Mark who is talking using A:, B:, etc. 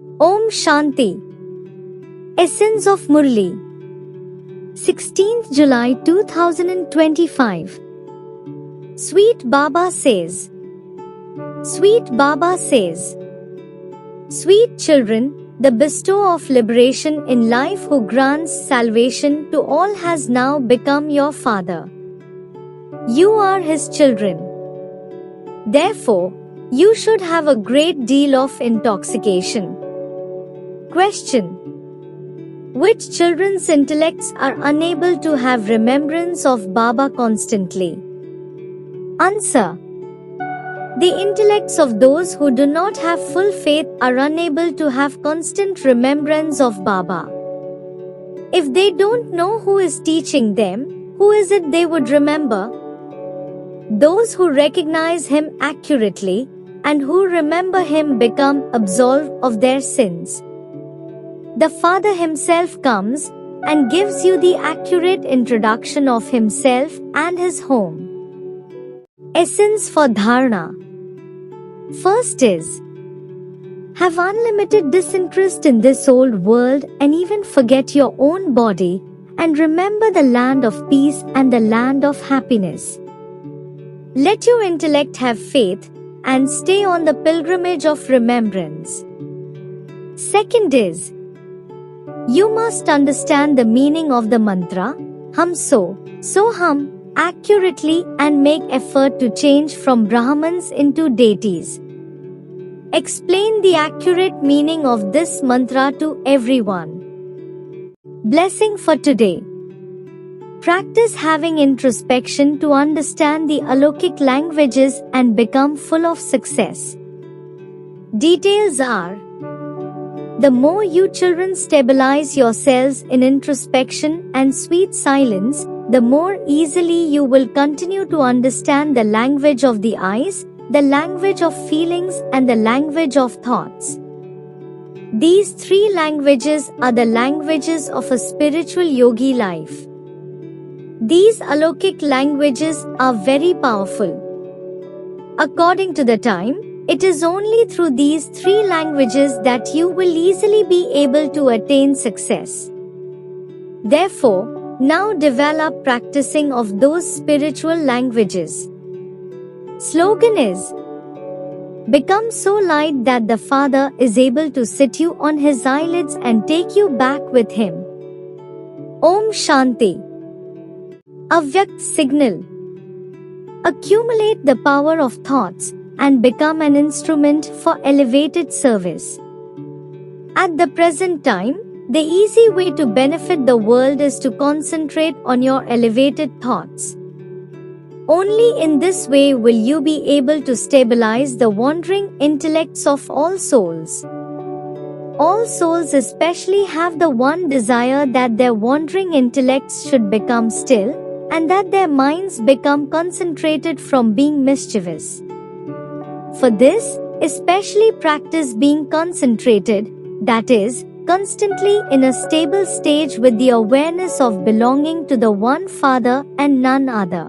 A: Om Shanti. Essence of Murli. 16th July 2025. Sweet Baba says. Sweet Baba says. Sweet children, the bestower of liberation in life who grants salvation to all has now become your father. You are his children. Therefore, you should have a great deal of intoxication. Question. Which children's intellects are unable to have remembrance of Baba constantly? Answer. The intellects of those who do not have full faith are unable to have constant remembrance of Baba. If they don't know who is teaching them, who is it they would remember? Those who recognize him accurately and who remember him become absolved of their sins. The Father himself comes and gives you the accurate introduction of himself and his home. Essence for Dharana. First is, have unlimited disinterest in this old world and even forget your own body and remember the land of peace and the land of happiness. Let your intellect have faith and stay on the pilgrimage of remembrance. Second is, you must understand the meaning of the mantra, Hum So Hum, accurately and make effort to change from Brahmans into deities. Explain the accurate meaning of this mantra to everyone. Blessing for today. Practice having introspection to understand the Alokik languages and become full of success. Details are: the more you children stabilize yourselves in introspection and sweet silence, the more easily you will continue to understand the language of the eyes, the language of feelings, and the language of thoughts. These three languages are the languages of a spiritual yogi life. These Alokik languages are very powerful. According to the time, it is only through these three languages that you will easily be able to attain success. Therefore, now develop practicing of those spiritual languages. Slogan is, become so light that the Father is able to sit you on his eyelids and take you back with him. Om Shanti. Avyakt signal. Accumulate the power of thoughts and become an instrument for elevated service. At the present time, the easy way to benefit the world is to concentrate on your elevated thoughts. Only in this way will you be able to stabilize the wandering intellects of all souls. All souls especially have the one desire that their wandering intellects should become still, and that their minds become concentrated from being mischievous. For this, especially practice being concentrated, that is, constantly in a stable stage with the awareness of belonging to the one Father and none other.